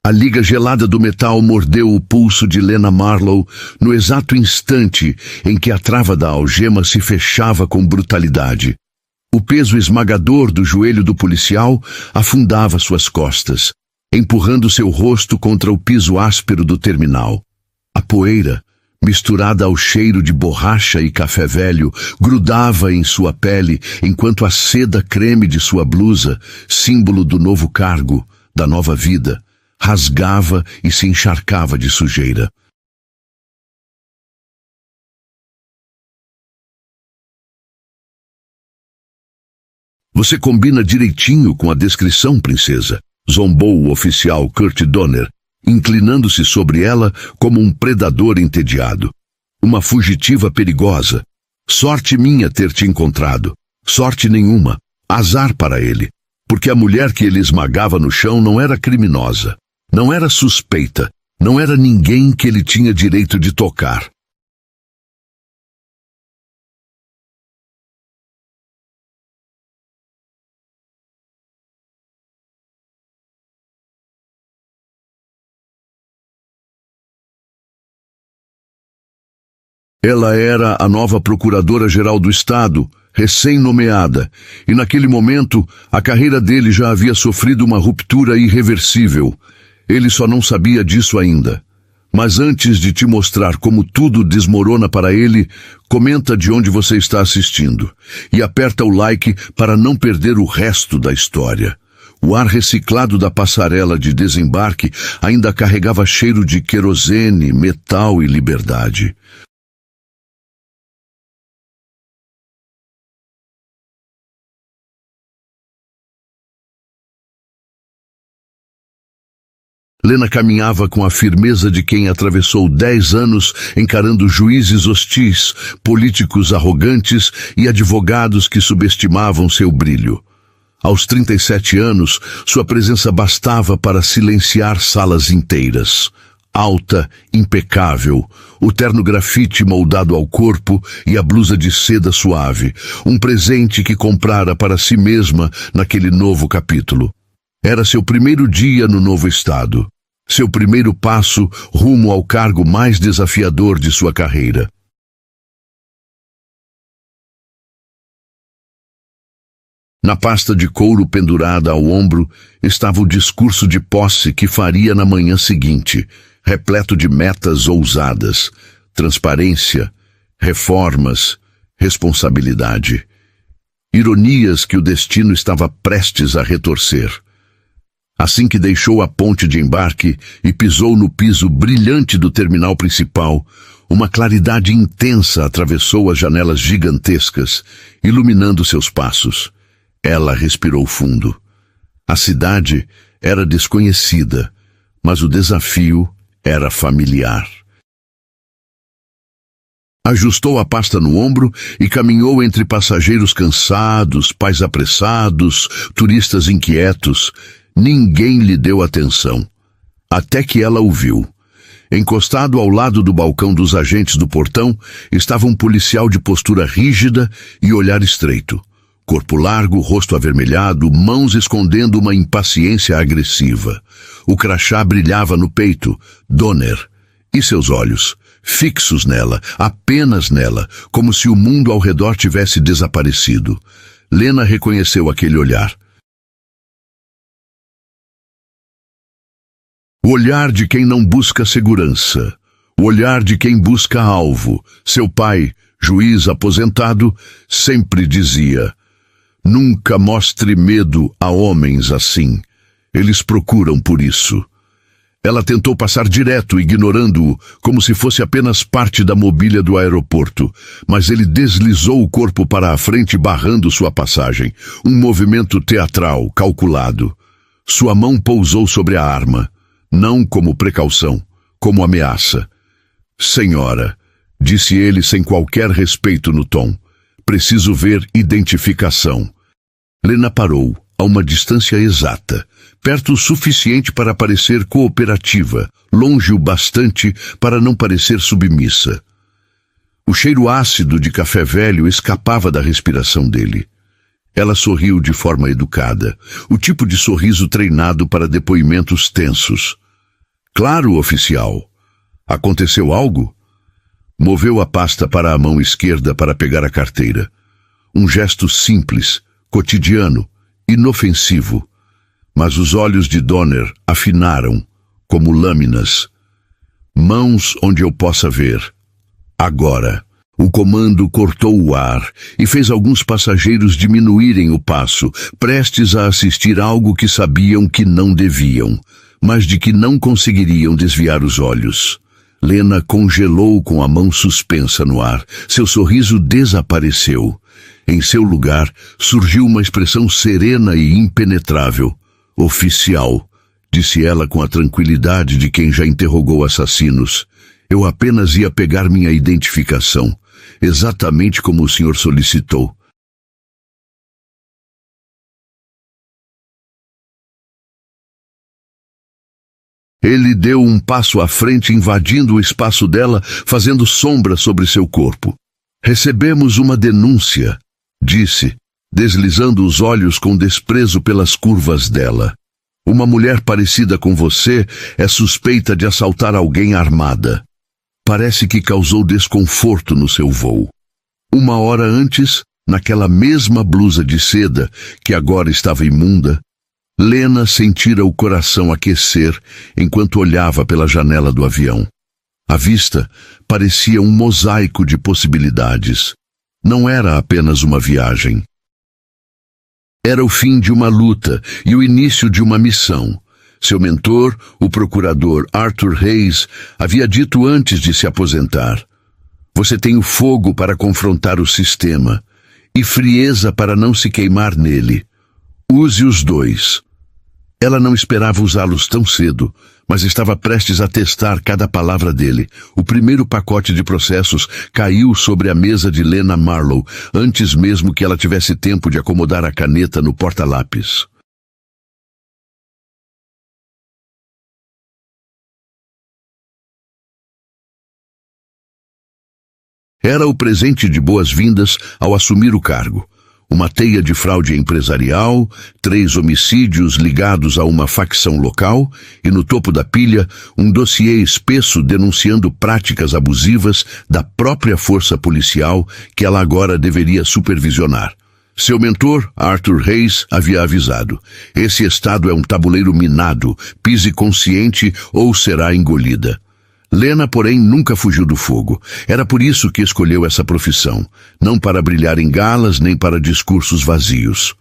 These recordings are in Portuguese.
A liga gelada do metal mordeu o pulso de Lena Marlowe no exato instante em que a trava da algema se fechava com brutalidade. O peso esmagador do joelho do policial afundava suas costas, empurrando seu rosto contra o piso áspero do terminal. A poeira, misturada ao cheiro de borracha e café velho, grudava em sua pele enquanto a seda creme de sua blusa, símbolo do novo cargo, da nova vida, rasgava e se encharcava de sujeira. Você combina direitinho com a descrição, princesa, zombou o oficial Kurt Donner, inclinando-se sobre ela como um predador entediado. Uma fugitiva perigosa. Sorte minha ter te encontrado. Sorte nenhuma. Azar para ele. Porque a mulher que ele esmagava no chão não era criminosa. Não era suspeita. Não era ninguém que ele tinha direito de tocar. Ela era a nova procuradora-geral do Estado, recém-nomeada, e naquele momento a carreira dele já havia sofrido uma ruptura irreversível. Ele só não sabia disso ainda. Mas antes de te mostrar como tudo desmorona para ele, comenta de onde você está assistindo e aperta o like para não perder o resto da história. O ar reciclado da passarela de desembarque ainda carregava cheiro de querosene, metal e liberdade. Lena caminhava com a firmeza de quem atravessou 10 anos encarando juízes hostis, políticos arrogantes e advogados que subestimavam seu brilho. Aos 37 anos, sua presença bastava para silenciar salas inteiras. Alta, impecável, o terno grafite moldado ao corpo e a blusa de seda suave, um presente que comprara para si mesma naquele novo capítulo. Era seu primeiro dia no novo estado. Seu primeiro passo rumo ao cargo mais desafiador de sua carreira. Na pasta de couro pendurada ao ombro estava o discurso de posse que faria na manhã seguinte, repleto de metas ousadas, transparência, reformas, responsabilidade. Ironias que o destino estava prestes a retorcer. Assim que deixou a ponte de embarque e pisou no piso brilhante do terminal principal, uma claridade intensa atravessou as janelas gigantescas, iluminando seus passos. Ela respirou fundo. A cidade era desconhecida, mas o desafio era familiar. Ajustou a pasta no ombro e caminhou entre passageiros cansados, pais apressados, turistas inquietos. Ninguém lhe deu atenção, até que ela o viu. Encostado ao lado do balcão dos agentes do portão, estava um policial de postura rígida e olhar estreito. Corpo largo, rosto avermelhado, mãos escondendo uma impaciência agressiva. O crachá brilhava no peito, Donner, e seus olhos, fixos nela, apenas nela, como se o mundo ao redor tivesse desaparecido. Lena reconheceu aquele olhar. O olhar de quem não busca segurança. O olhar de quem busca alvo. Seu pai, juiz aposentado, sempre dizia: nunca mostre medo a homens assim. Eles procuram por isso. Ela tentou passar direto, ignorando-o, como se fosse apenas parte da mobília do aeroporto, mas ele deslizou o corpo para a frente, barrando sua passagem. Um movimento teatral, calculado. Sua mão pousou sobre a arma. Não como precaução, como ameaça. Senhora, disse ele sem qualquer respeito no tom, preciso ver identificação. Lena parou, a uma distância exata, perto o suficiente para parecer cooperativa, longe o bastante para não parecer submissa. O cheiro ácido de café velho escapava da respiração dele. Ela sorriu de forma educada, o tipo de sorriso treinado para depoimentos tensos. Claro, oficial. Aconteceu algo? Moveu a pasta para a mão esquerda para pegar a carteira. Um gesto simples, cotidiano, inofensivo. Mas os olhos de Donner afinaram, como lâminas. Mãos onde eu possa ver. Agora. O comando cortou o ar e fez alguns passageiros diminuírem o passo, prestes a assistir algo que sabiam que não deviam, mas de que não conseguiriam desviar os olhos. Lena congelou com a mão suspensa no ar. Seu sorriso desapareceu. Em seu lugar, surgiu uma expressão serena e impenetrável. Oficial, disse ela com a tranquilidade de quem já interrogou assassinos. Eu apenas ia pegar minha identificação, exatamente como o senhor solicitou. Ele deu um passo à frente, invadindo o espaço dela, fazendo sombra sobre seu corpo. Recebemos uma denúncia, disse, deslizando os olhos com desprezo pelas curvas dela. Uma mulher parecida com você é suspeita de assaltar alguém armada. Parece que causou desconforto no seu voo. Uma hora antes, naquela mesma blusa de seda, que agora estava imunda, Lena sentira o coração aquecer enquanto olhava pela janela do avião. A vista parecia um mosaico de possibilidades. Não era apenas uma viagem. Era o fim de uma luta e o início de uma missão. Seu mentor, o procurador Arthur Hayes, havia dito antes de se aposentar: você tem o fogo para confrontar o sistema e frieza para não se queimar nele. Use os dois. Ela não esperava usá-los tão cedo, mas estava prestes a testar cada palavra dele. O primeiro pacote de processos caiu sobre a mesa de Lena Marlowe, antes mesmo que ela tivesse tempo de acomodar a caneta no porta-lápis. Era o presente de boas-vindas ao assumir o cargo. Uma teia de fraude empresarial, 3 homicídios ligados a uma facção local e, no topo da pilha, um dossiê espesso denunciando práticas abusivas da própria força policial que ela agora deveria supervisionar. Seu mentor, Arthur Hayes, havia avisado: esse estado é um tabuleiro minado, pise consciente ou será engolida. Lena, porém, nunca fugiu do fogo. Era por isso que escolheu essa profissão, não para brilhar em galas nem para discursos vazios.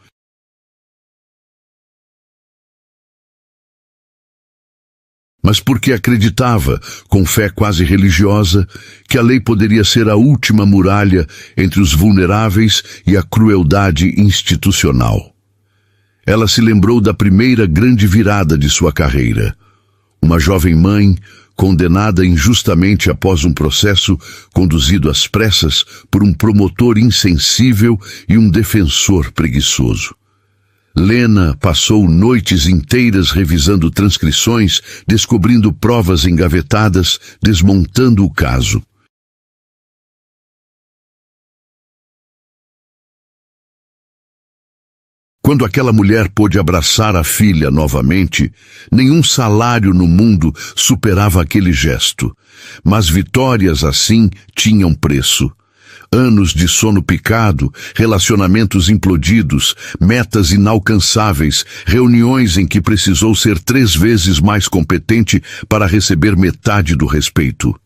Mas porque acreditava, com fé quase religiosa, que a lei poderia ser a última muralha entre os vulneráveis e a crueldade institucional. Ela se lembrou da primeira grande virada de sua carreira. Uma jovem mãe, condenada injustamente após um processo conduzido às pressas por um promotor insensível e um defensor preguiçoso. Lena passou noites inteiras revisando transcrições, descobrindo provas engavetadas, desmontando o caso. Quando aquela mulher pôde abraçar a filha novamente, nenhum salário no mundo superava aquele gesto. Mas vitórias assim tinham preço. Anos de sono picado, relacionamentos implodidos, metas inalcançáveis, reuniões em que precisou ser 3 vezes mais competente para receber metade do respeito.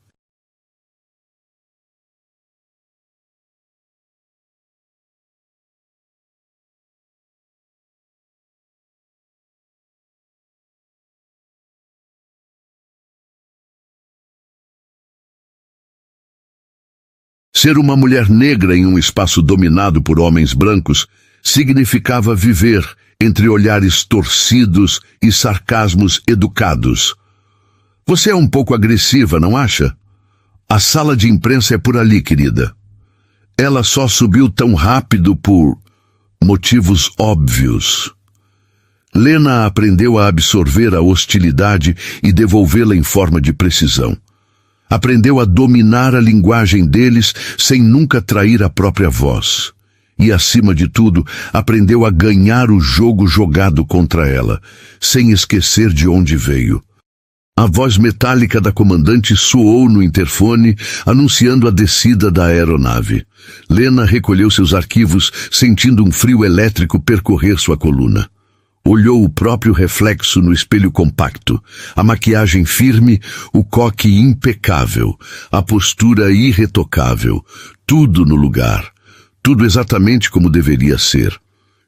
Ser uma mulher negra em um espaço dominado por homens brancos significava viver entre olhares torcidos e sarcasmos educados. Você é um pouco agressiva, não acha? A sala de imprensa é por ali, querida. Ela só subiu tão rápido por motivos óbvios. Lena aprendeu a absorver a hostilidade e devolvê-la em forma de precisão. Aprendeu a dominar a linguagem deles sem nunca trair a própria voz. E, acima de tudo, aprendeu a ganhar o jogo jogado contra ela, sem esquecer de onde veio. A voz metálica da comandante soou no interfone, anunciando a descida da aeronave. Lena recolheu seus arquivos, sentindo um frio elétrico percorrer sua coluna. Olhou o próprio reflexo no espelho compacto, a maquiagem firme, o coque impecável, a postura irretocável, tudo no lugar, tudo exatamente como deveria ser.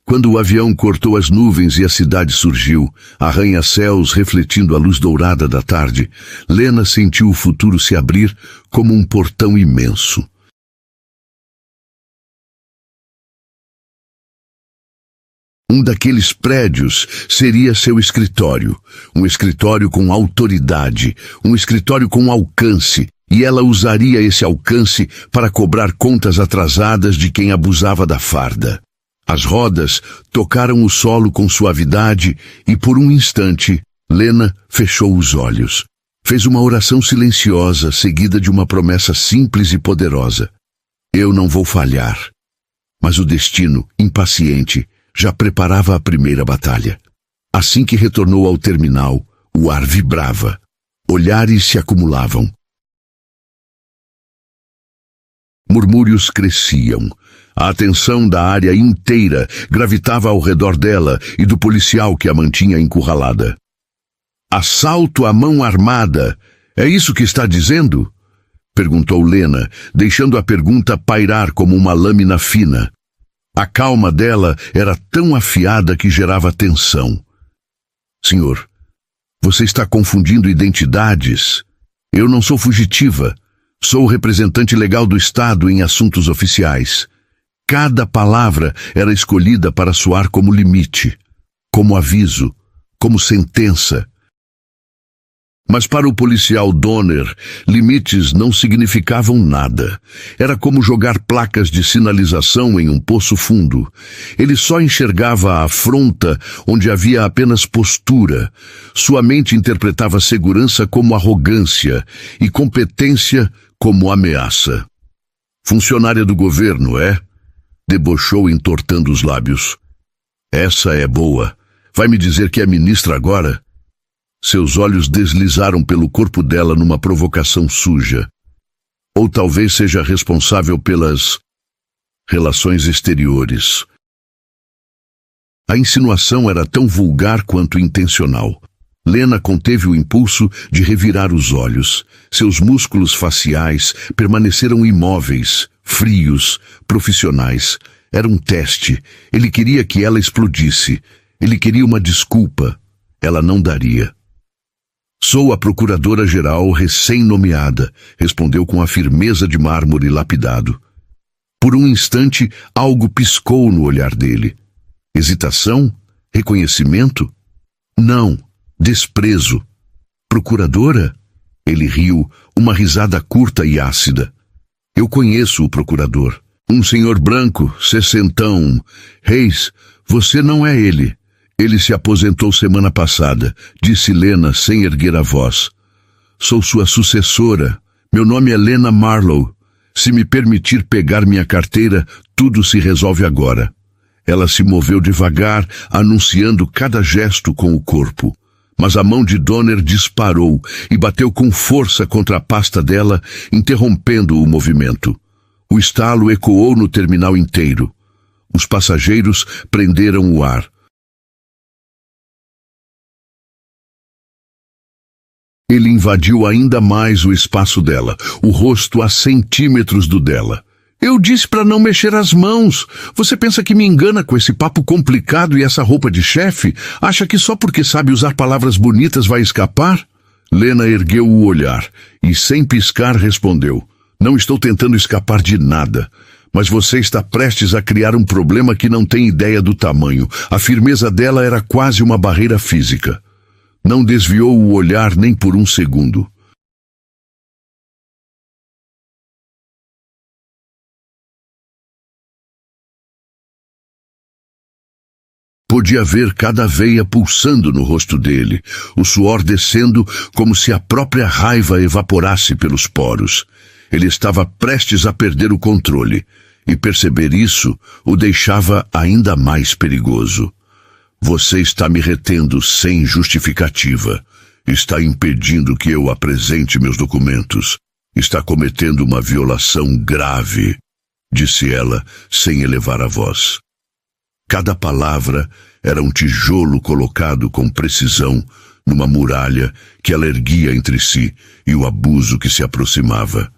Quando o avião cortou as nuvens e a cidade surgiu, arranha-céus refletindo a luz dourada da tarde, Lena sentiu o futuro se abrir como um portão imenso. Um daqueles prédios seria seu escritório, um escritório com autoridade, um escritório com alcance, e ela usaria esse alcance para cobrar contas atrasadas de quem abusava da farda. As rodas tocaram o solo com suavidade e, por um instante, Lena fechou os olhos. Fez uma oração silenciosa, seguida de uma promessa simples e poderosa. Eu não vou falhar. Mas o destino, impaciente, já preparava a primeira batalha. Assim que retornou ao terminal, o ar vibrava. Olhares se acumulavam. Murmúrios cresciam. A atenção da área inteira gravitava ao redor dela e do policial que a mantinha encurralada. Assalto à mão armada. É isso que está dizendo? Perguntou Lena, deixando a pergunta pairar como uma lâmina fina. A calma dela era tão afiada que gerava tensão. Senhor, você está confundindo identidades. Eu não sou fugitiva. Sou o representante legal do Estado em assuntos oficiais. Cada palavra era escolhida para soar como limite, como aviso, como sentença. Mas para o policial Donner, limites não significavam nada. Era como jogar placas de sinalização em um poço fundo. Ele só enxergava a afronta onde havia apenas postura. Sua mente interpretava segurança como arrogância e competência como ameaça. Funcionária do governo, é? Debochou entortando os lábios. Essa é boa. Vai me dizer que é ministra agora? Seus olhos deslizaram pelo corpo dela numa provocação suja. Ou talvez seja responsável pelas relações exteriores. A insinuação era tão vulgar quanto intencional. Lena conteve o impulso de revirar os olhos. Seus músculos faciais permaneceram imóveis, frios, profissionais. Era um teste. Ele queria que ela explodisse. Ele queria uma desculpa. Ela não daria. Sou a procuradora-geral recém-nomeada, respondeu com a firmeza de mármore lapidado. Por um instante, algo piscou no olhar dele. Hesitação? Reconhecimento? Não, desprezo. Procuradora? Ele riu, uma risada curta e ácida. Eu conheço o procurador. Um senhor branco, sessentão. Reis, você não é ele. Ele se aposentou semana passada, disse Lena sem erguer a voz. Sou sua sucessora. Meu nome é Lena Marlowe. Se me permitir pegar minha carteira, tudo se resolve agora. Ela se moveu devagar, anunciando cada gesto com o corpo. Mas a mão de Donner disparou e bateu com força contra a pasta dela, interrompendo o movimento. O estalo ecoou no terminal inteiro. Os passageiros prenderam o ar. Ele invadiu ainda mais o espaço dela, o rosto a centímetros do dela. Eu disse para não mexer as mãos. Você pensa que me engana com esse papo complicado e essa roupa de chefe? Acha que só porque sabe usar palavras bonitas vai escapar? Lena ergueu o olhar e, sem piscar, respondeu. Não estou tentando escapar de nada. Mas você está prestes a criar um problema que não tem ideia do tamanho. A firmeza dela era quase uma barreira física. Não desviou o olhar nem por um segundo. Podia ver cada veia pulsando no rosto dele, o suor descendo como se a própria raiva evaporasse pelos poros. Ele estava prestes a perder o controle, e perceber isso o deixava ainda mais perigoso. Você está me retendo sem justificativa. Está impedindo que eu apresente meus documentos. Está cometendo uma violação grave, disse ela, sem elevar a voz. Cada palavra era um tijolo colocado com precisão numa muralha que ela erguia entre si e o abuso que se aproximava.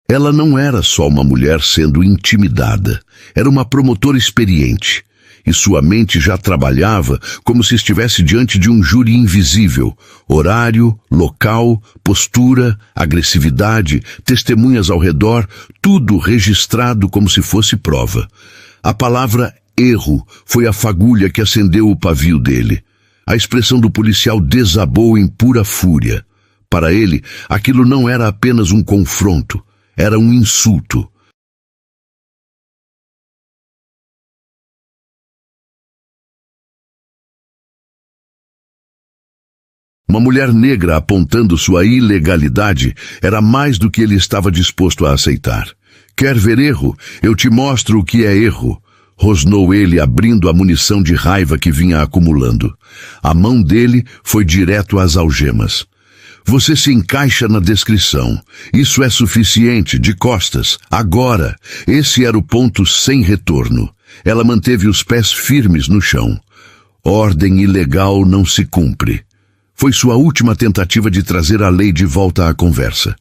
Ela não era só uma mulher sendo intimidada, era uma promotora experiente, e sua mente já trabalhava como se estivesse diante de um júri invisível. Horário, local, postura, agressividade, testemunhas ao redor, tudo registrado como se fosse prova. A palavra erro foi a fagulha que acendeu o pavio dele. A expressão do policial desabou em pura fúria. Para ele, aquilo não era apenas um confronto, era um insulto. Uma mulher negra apontando sua ilegalidade era mais do que ele estava disposto a aceitar. Quer ver erro? Eu te mostro o que é erro, rosnou ele, abrindo a munição de raiva que vinha acumulando. A mão dele foi direto às algemas. Você se encaixa na descrição. Isso é suficiente, de costas. Agora, esse era o ponto sem retorno. Ela manteve os pés firmes no chão. Ordem ilegal não se cumpre. Foi sua última tentativa de trazer a lei de volta à conversa.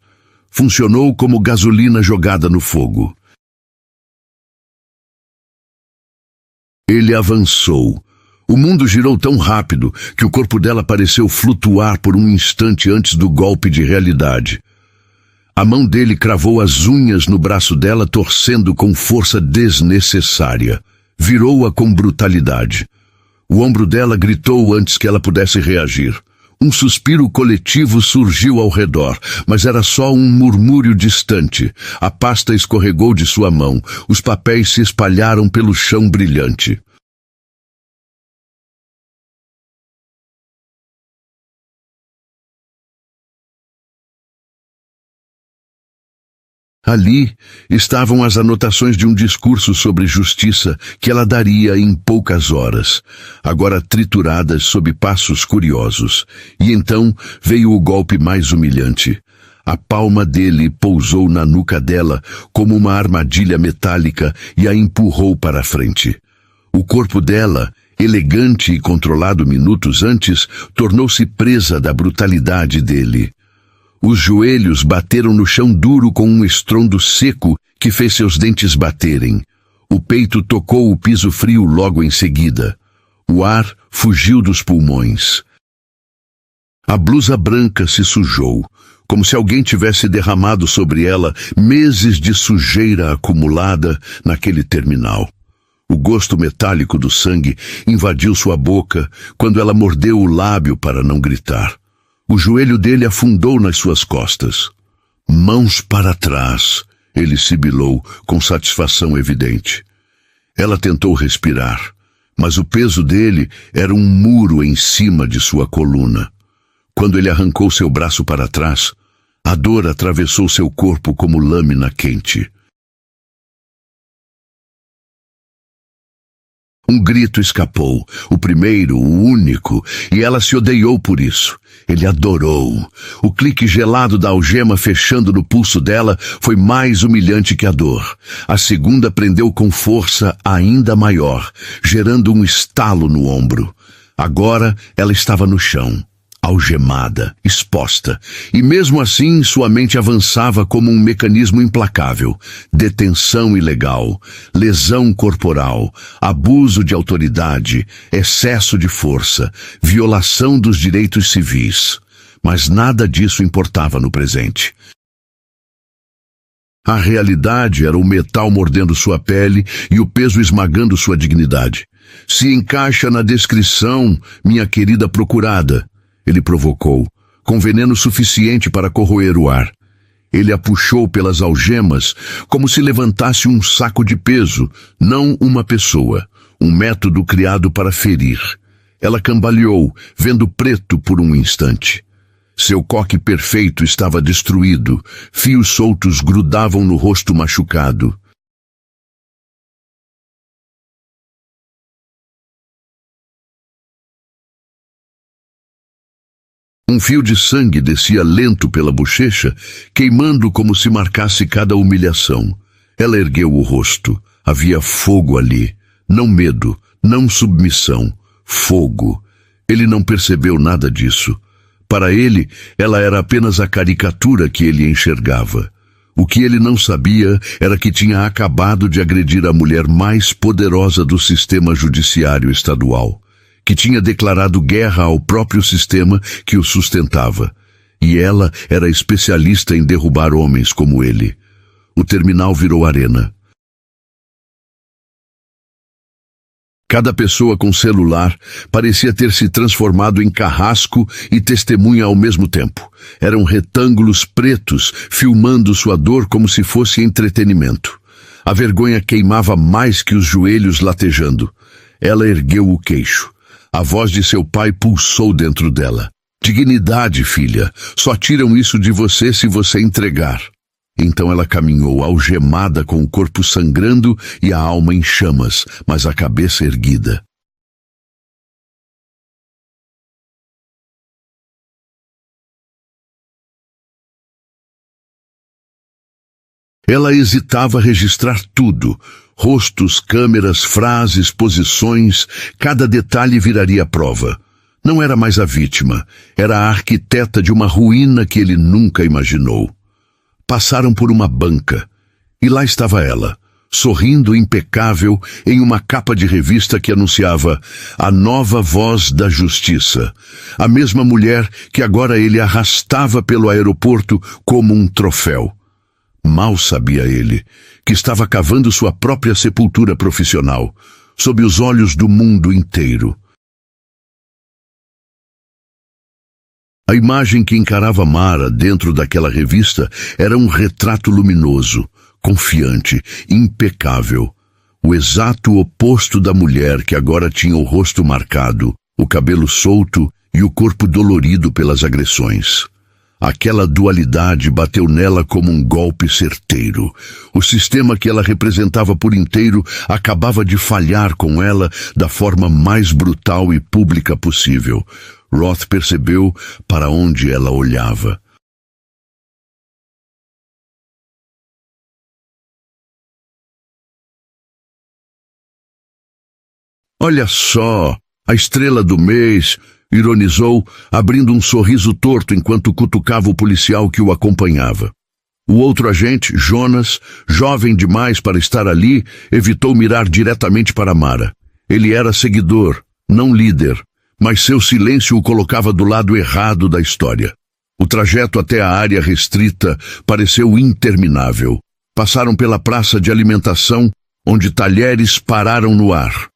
Funcionou como gasolina jogada no fogo. Ele avançou. O mundo girou tão rápido que o corpo dela pareceu flutuar por um instante antes do golpe de realidade. A mão dele cravou as unhas no braço dela, torcendo com força desnecessária. Virou-a com brutalidade. O ombro dela gritou antes que ela pudesse reagir. Um suspiro coletivo surgiu ao redor, mas era só um murmúrio distante. A pasta escorregou de sua mão. Os papéis se espalharam pelo chão brilhante. Ali estavam as anotações de um discurso sobre justiça que ela daria em poucas horas, agora trituradas sob passos curiosos. E então veio o golpe mais humilhante. A palma dele pousou na nuca dela como uma armadilha metálica e a empurrou para a frente. O corpo dela, elegante e controlado minutos antes, tornou-se presa da brutalidade dele. Os joelhos bateram no chão duro com um estrondo seco que fez seus dentes baterem. O peito tocou o piso frio logo em seguida. O ar fugiu dos pulmões. A blusa branca se sujou, como se alguém tivesse derramado sobre ela meses de sujeira acumulada naquele terminal. O gosto metálico do sangue invadiu sua boca quando ela mordeu o lábio para não gritar. O joelho dele afundou nas suas costas. Mãos para trás, ele sibilou com satisfação evidente. Ela tentou respirar, mas o peso dele era um muro em cima de sua coluna. Quando ele arrancou seu braço para trás, a dor atravessou seu corpo como lâmina quente. Um grito escapou, o primeiro, o único, e ela se odiou por isso. Ele adorou. O clique gelado da algema fechando no pulso dela foi mais humilhante que a dor. A segunda prendeu com força ainda maior, gerando um estalo no ombro. Agora ela estava no chão, algemada, exposta, e mesmo assim sua mente avançava como um mecanismo implacável. Detenção ilegal, lesão corporal, abuso de autoridade, excesso de força, violação dos direitos civis. Mas nada disso importava no presente. A realidade era o metal mordendo sua pele e o peso esmagando sua dignidade. Se encaixa na descrição, minha querida procurada, ele provocou, com veneno suficiente para corroer o ar. Ele a puxou pelas algemas como se levantasse um saco de peso, não uma pessoa, um método criado para ferir. Ela cambaleou, vendo preto por um instante. Seu coque perfeito estava destruído, fios soltos grudavam no rosto machucado. Um fio de sangue descia lento pela bochecha, queimando como se marcasse cada humilhação. Ela ergueu o rosto. Havia fogo ali. Não medo, não submissão. Fogo. Ele não percebeu nada disso. Para ele, ela era apenas a caricatura que ele enxergava. O que ele não sabia era que tinha acabado de agredir a mulher mais poderosa do sistema judiciário estadual, que tinha declarado guerra ao próprio sistema que o sustentava. E ela era especialista em derrubar homens como ele. O terminal virou arena. Cada pessoa com celular parecia ter se transformado em carrasco e testemunha ao mesmo tempo. Eram retângulos pretos, filmando sua dor como se fosse entretenimento. A vergonha queimava mais que os joelhos latejando. Ela ergueu o queixo. A voz de seu pai pulsou dentro dela. Dignidade, filha. Só tiram isso de você se você entregar. Então ela caminhou algemada com o corpo sangrando e a alma em chamas, mas a cabeça erguida. Ela hesitava a registrar tudo. Rostos, câmeras, frases, posições, cada detalhe viraria prova. Não era mais a vítima, era a arquiteta de uma ruína que ele nunca imaginou. Passaram por uma banca, e lá estava ela, sorrindo impecável em uma capa de revista que anunciava a nova voz da justiça, a mesma mulher que agora ele arrastava pelo aeroporto como um troféu. Mal sabia ele que estava cavando sua própria sepultura profissional, sob os olhos do mundo inteiro. A imagem que encarava Mara dentro daquela revista era um retrato luminoso, confiante, impecável. O exato oposto da mulher que agora tinha o rosto marcado, o cabelo solto e o corpo dolorido pelas agressões. Aquela dualidade bateu nela como um golpe certeiro. O sistema que ela representava por inteiro acabava de falhar com ela da forma mais brutal e pública possível. Roth percebeu para onde ela olhava. Olha só, a estrela do mês, ironizou, abrindo um sorriso torto enquanto cutucava o policial que o acompanhava. O outro agente, Jonas, jovem demais para estar ali, evitou mirar diretamente para Mara. Ele era seguidor, não líder, mas seu silêncio o colocava do lado errado da história. O trajeto até a área restrita pareceu interminável. Passaram pela praça de alimentação, onde talheres pararam no ar.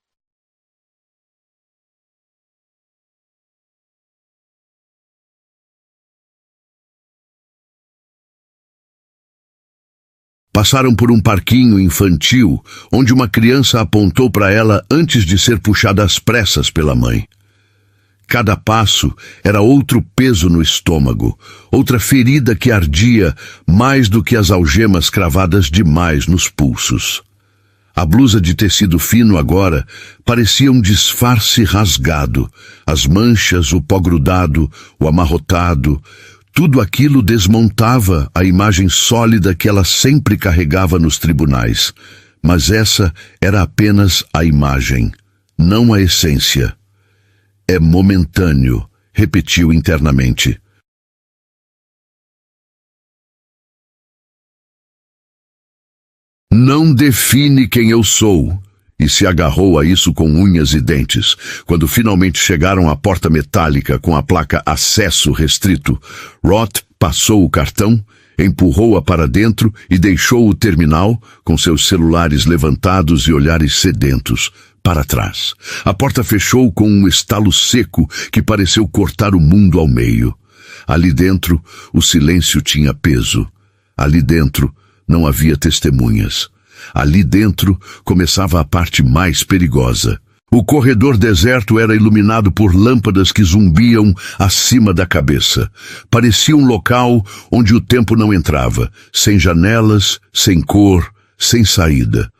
Passaram por um parquinho infantil, onde uma criança apontou para ela antes de ser puxada às pressas pela mãe. Cada passo era outro peso no estômago, outra ferida que ardia mais do que as algemas cravadas demais nos pulsos. A blusa de tecido fino agora parecia um disfarce rasgado, as manchas, o pó grudado, o amarrotado, tudo aquilo desmontava a imagem sólida que ela sempre carregava nos tribunais. Mas essa era apenas a imagem, não a essência. É momentâneo, repetiu internamente. Não define quem eu sou. E se agarrou a isso com unhas e dentes. Quando finalmente chegaram à porta metálica com a placa Acesso Restrito, Roth passou o cartão, empurrou-a para dentro e deixou o terminal, com seus celulares levantados e olhares sedentos, para trás. A porta fechou com um estalo seco que pareceu cortar o mundo ao meio. Ali dentro, o silêncio tinha peso. Ali dentro, não havia testemunhas. Ali dentro começava a parte mais perigosa. O corredor deserto era iluminado por lâmpadas que zumbiam acima da cabeça. Parecia um local onde o tempo não entrava, sem janelas, sem cor, sem saída.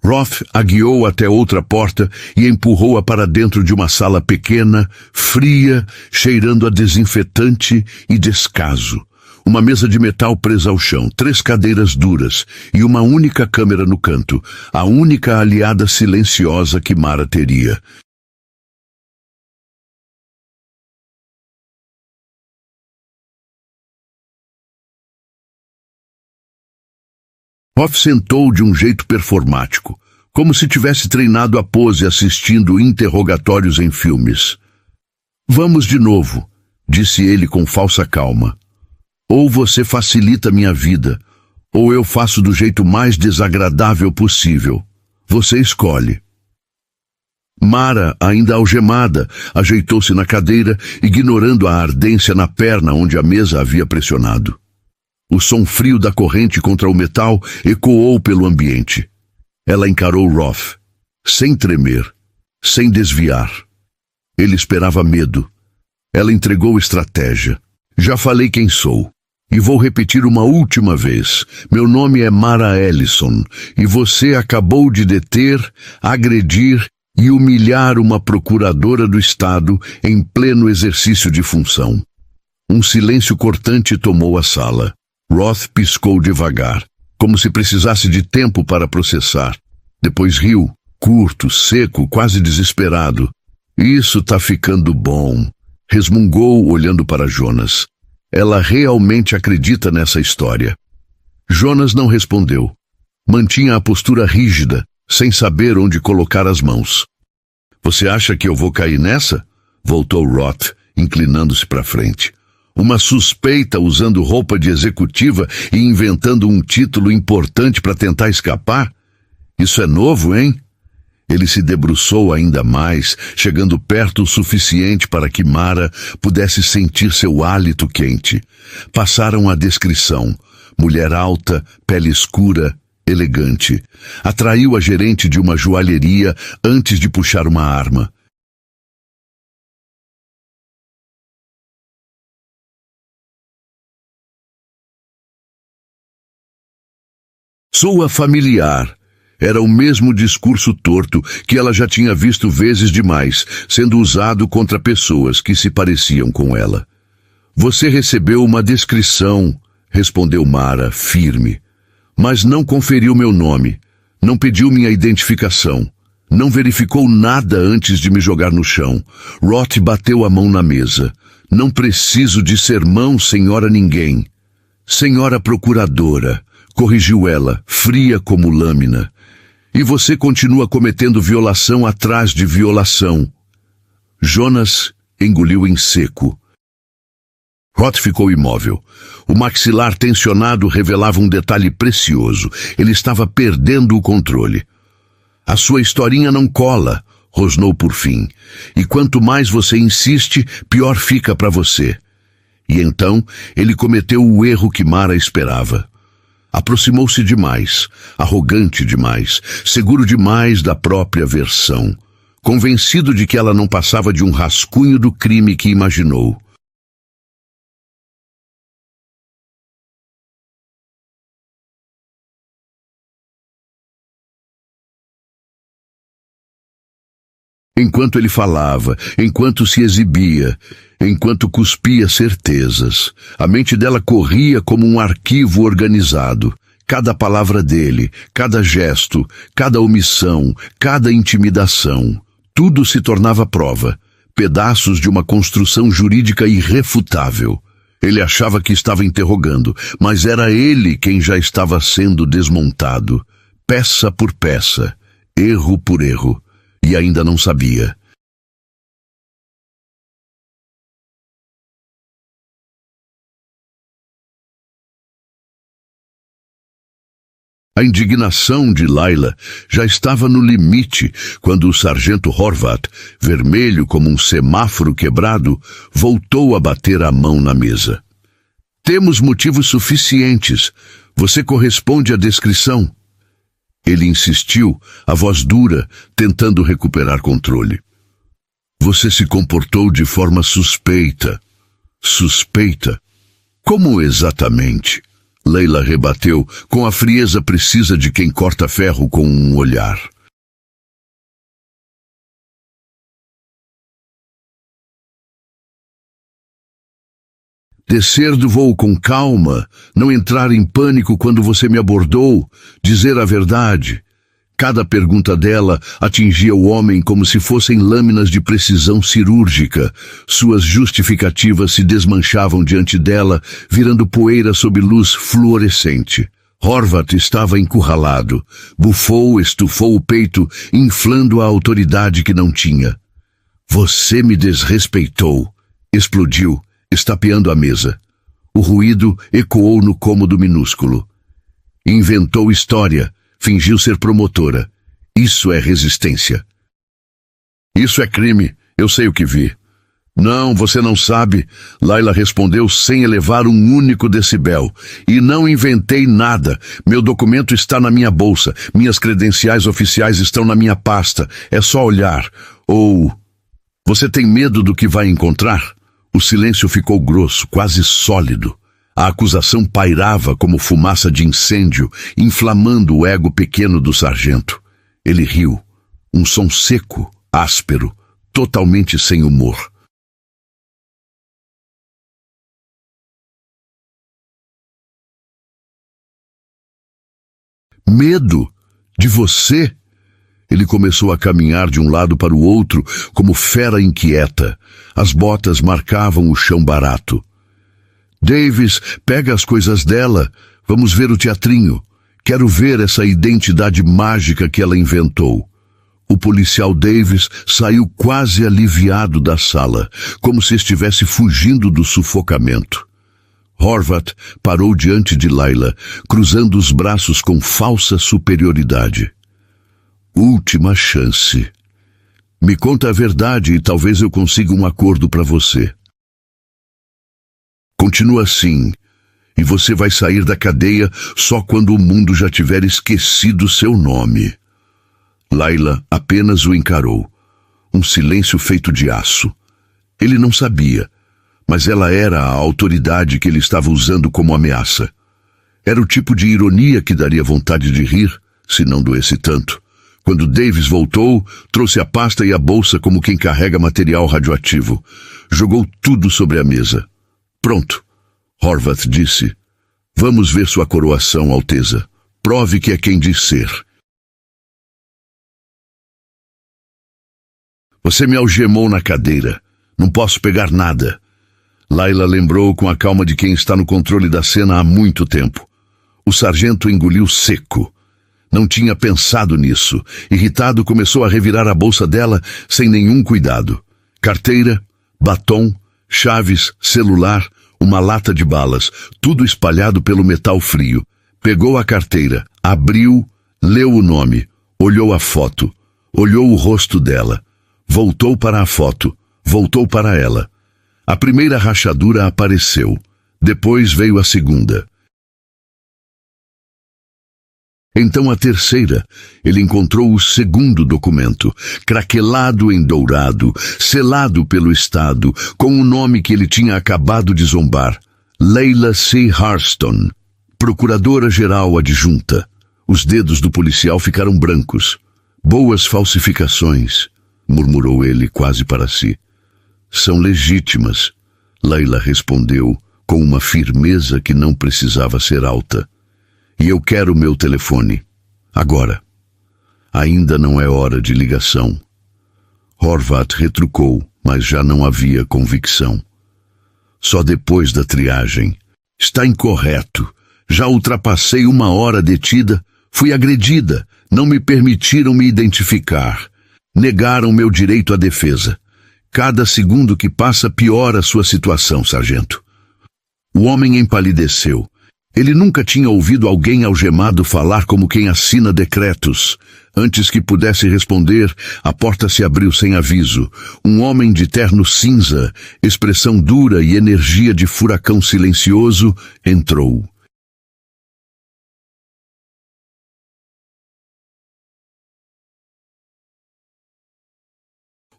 Roth a guiou até outra porta e empurrou-a para dentro de uma sala pequena, fria, cheirando a desinfetante e descaso. Uma mesa de metal presa ao chão, 3 cadeiras duras e uma única câmera no canto, a única aliada silenciosa que Mara teria. Roth sentou de um jeito performático, como se tivesse treinado a pose assistindo interrogatórios em filmes. Vamos de novo, disse ele com falsa calma. Ou você facilita minha vida, ou eu faço do jeito mais desagradável possível. Você escolhe. Mara, ainda algemada, ajeitou-se na cadeira, ignorando a ardência na perna onde a mesa havia pressionado. O som frio da corrente contra o metal ecoou pelo ambiente. Ela encarou Roth, sem tremer, sem desviar. Ele esperava medo. Ela entregou estratégia. Já falei quem sou. E vou repetir uma última vez. Meu nome é Mara Ellison, e você acabou de deter, agredir e humilhar uma procuradora do Estado em pleno exercício de função. Um silêncio cortante tomou a sala. Roth piscou devagar, como se precisasse de tempo para processar. Depois riu, curto, seco, quase desesperado. Isso tá ficando bom, resmungou olhando para Jonas. Ela realmente acredita nessa história. Jonas não respondeu. Mantinha a postura rígida, sem saber onde colocar as mãos. Você acha que eu vou cair nessa? Voltou Roth, inclinando-se para frente. Uma suspeita usando roupa de executiva e inventando um título importante para tentar escapar? Isso é novo, hein? Ele se debruçou ainda mais, chegando perto o suficiente para que Mara pudesse sentir seu hálito quente. Passaram a descrição. Mulher alta, pele escura, elegante. Atraiu a gerente de uma joalheria antes de puxar uma arma. Sua familiar. Era o mesmo discurso torto que ela já tinha visto vezes demais, sendo usado contra pessoas que se pareciam com ela. Você recebeu uma descrição, respondeu Mara, firme. Mas não conferiu meu nome, não pediu minha identificação, não verificou nada antes de me jogar no chão. Roth bateu a mão na mesa. Não preciso de sermão, senhora ninguém. Senhora procuradora, corrigiu ela, fria como lâmina. E você continua cometendo violação atrás de violação. Jonas engoliu em seco. Roth ficou imóvel. O maxilar tensionado revelava um detalhe precioso. Ele estava perdendo o controle. A sua historinha não cola, rosnou por fim. E quanto mais você insiste, pior fica para você. E então ele cometeu o erro que Mara esperava. Aproximou-se demais, arrogante demais, seguro demais da própria versão, convencido de que ela não passava de um rascunho do crime que imaginou. Enquanto ele falava, enquanto se exibia, enquanto cuspia certezas, a mente dela corria como um arquivo organizado. Cada palavra dele, cada gesto, cada omissão, cada intimidação, tudo se tornava prova, pedaços de uma construção jurídica irrefutável. Ele achava que estava interrogando, mas era ele quem já estava sendo desmontado, peça por peça, erro por erro. E ainda não sabia. A indignação de Laila já estava no limite quando o sargento Horvath, vermelho como um semáforo quebrado, voltou a bater a mão na mesa. Temos motivos suficientes. Você corresponde à descrição. Ele insistiu, a voz dura, tentando recuperar controle. Você se comportou de forma suspeita. Suspeita? Como exatamente? Leila rebateu, com a frieza precisa de quem corta ferro com um olhar. Descer do voo com calma, não entrar em pânico quando você me abordou, dizer a verdade. Cada pergunta dela atingia o homem como se fossem lâminas de precisão cirúrgica. Suas justificativas se desmanchavam diante dela, virando poeira sob luz fluorescente. Horvath estava encurralado. Bufou, estufou o peito, inflando a autoridade que não tinha. Você me desrespeitou. Explodiu, estapeando a mesa. O ruído ecoou no cômodo minúsculo. Inventou história. Fingiu ser promotora. Isso é resistência. Isso é crime. Eu sei o que vi. Não, você não sabe. Laila respondeu sem elevar um único decibel. E não inventei nada. Meu documento está na minha bolsa. Minhas credenciais oficiais estão na minha pasta. É só olhar. Ou... Você tem medo do que vai encontrar? O silêncio ficou grosso, quase sólido. A acusação pairava como fumaça de incêndio, inflamando o ego pequeno do sargento. Ele riu. Um som seco, áspero, totalmente sem humor. Medo? De você? Ele começou a caminhar de um lado para o outro, como fera inquieta. As botas marcavam o chão barato. Davis, pega as coisas dela. Vamos ver o teatrinho. Quero ver essa identidade mágica que ela inventou. O policial Davis saiu quase aliviado da sala, como se estivesse fugindo do sufocamento. Horvath parou diante de Laila, cruzando os braços com falsa superioridade. Última chance. Me conta a verdade e talvez eu consiga um acordo para você. Continua assim, e você vai sair da cadeia só quando o mundo já tiver esquecido seu nome. Laila apenas o encarou. Um silêncio feito de aço. Ele não sabia, mas ela era a autoridade que ele estava usando como ameaça. Era o tipo de ironia que daria vontade de rir, se não doesse tanto. Quando Davis voltou, trouxe a pasta e a bolsa como quem carrega material radioativo. Jogou tudo sobre a mesa. Pronto, Horvath disse. Vamos ver sua coroação, Alteza. Prove que é quem diz ser. Você me algemou na cadeira. Não posso pegar nada. Laila lembrou com a calma de quem está no controle da cena há muito tempo. O sargento engoliu seco. Não tinha pensado nisso. Irritado, começou a revirar a bolsa dela sem nenhum cuidado. Carteira, batom, chaves, celular, uma lata de balas, tudo espalhado pelo metal frio. Pegou a carteira, abriu, leu o nome, olhou a foto, olhou o rosto dela. Voltou para a foto, voltou para ela. A primeira rachadura apareceu. Depois veio a segunda. Então a terceira, ele encontrou o segundo documento, craquelado em dourado, selado pelo Estado, com o nome que ele tinha acabado de zombar, Leila C. Harston, procuradora-geral adjunta. Os dedos do policial ficaram brancos. Boas falsificações, murmurou ele quase para si. São legítimas, Leila respondeu com uma firmeza que não precisava ser alta. E eu quero meu telefone. Agora. Ainda não é hora de ligação. Horvath retrucou, mas já não havia convicção. Só depois da triagem. Está incorreto. Já ultrapassei 1 hora detida. Fui agredida. Não me permitiram me identificar. Negaram meu direito à defesa. Cada segundo que passa piora sua situação, sargento. O homem empalideceu. Ele nunca tinha ouvido alguém algemado falar como quem assina decretos. Antes que pudesse responder, a porta se abriu sem aviso. Um homem de terno cinza, expressão dura e energia de furacão silencioso, entrou.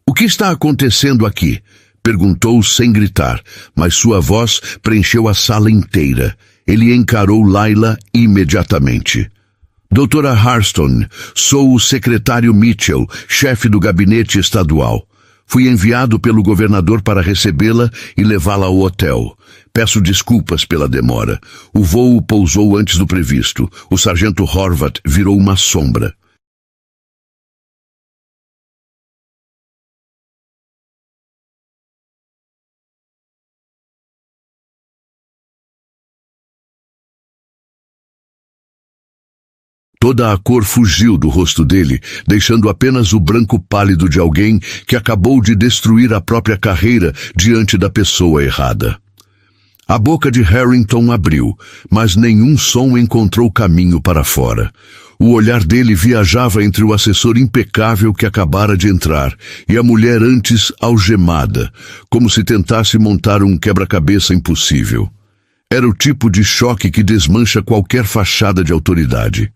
O que está acontecendo aqui? Perguntou sem gritar, mas sua voz preencheu a sala inteira. Ele encarou Layla imediatamente. Doutora Harston, sou o secretário Mitchell, chefe do gabinete estadual. Fui enviado pelo governador para recebê-la e levá-la ao hotel. Peço desculpas pela demora. O voo pousou antes do previsto. O sargento Horvath virou uma sombra. Toda a cor fugiu do rosto dele, deixando apenas o branco pálido de alguém que acabou de destruir a própria carreira diante da pessoa errada. A boca de Harrington abriu, mas nenhum som encontrou caminho para fora. O olhar dele viajava entre o assessor impecável que acabara de entrar e a mulher antes algemada, como se tentasse montar um quebra-cabeça impossível. Era o tipo de choque que desmancha qualquer fachada de autoridade.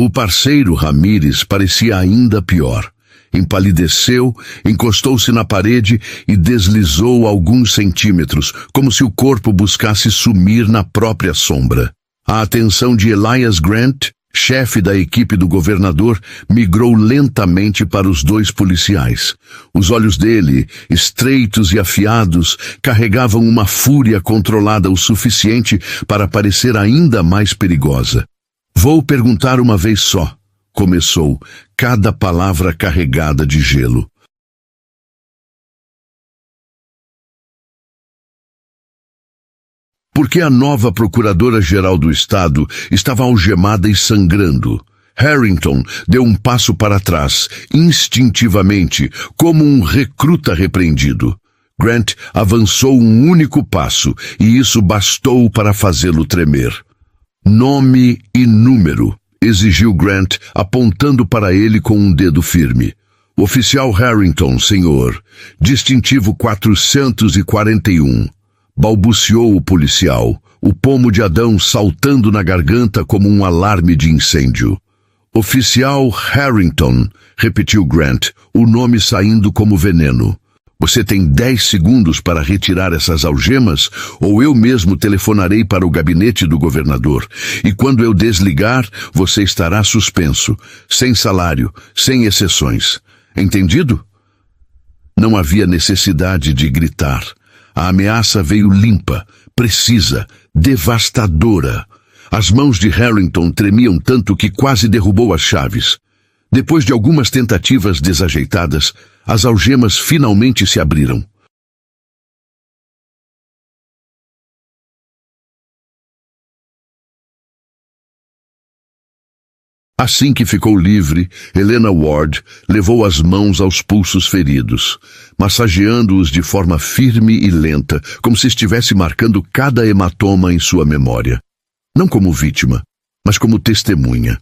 O parceiro Ramírez parecia ainda pior. Empalideceu, encostou-se na parede e deslizou alguns centímetros, como se o corpo buscasse sumir na própria sombra. A atenção de Elias Grant, chefe da equipe do governador, migrou lentamente para os dois policiais. Os olhos dele, estreitos e afiados, carregavam uma fúria controlada o suficiente para parecer ainda mais perigosa. Vou perguntar uma vez só, começou, cada palavra carregada de gelo. Por que a nova procuradora-geral do estado estava algemada e sangrando? Harrington deu um passo para trás, instintivamente, como um recruta repreendido. Grant avançou um único passo, e isso bastou para fazê-lo tremer. Nome e número, exigiu Grant, apontando para ele com um dedo firme. Oficial Harrington, senhor. Distintivo 441. Balbuciou o policial, o pomo de Adão saltando na garganta como um alarme de incêndio. Oficial Harrington, repetiu Grant, o nome saindo como veneno. Você tem 10 segundos para retirar essas algemas, ou eu mesmo telefonarei para o gabinete do governador. E quando eu desligar, você estará suspenso, sem salário, sem exceções. Entendido? Não havia necessidade de gritar. A ameaça veio limpa, precisa, devastadora. As mãos de Harrington tremiam tanto que quase derrubou as chaves. Depois de algumas tentativas desajeitadas, as algemas finalmente se abriram. Assim que ficou livre, Helena Ward levou as mãos aos pulsos feridos, massageando-os de forma firme e lenta, como se estivesse marcando cada hematoma em sua memória. Não como vítima, mas como testemunha.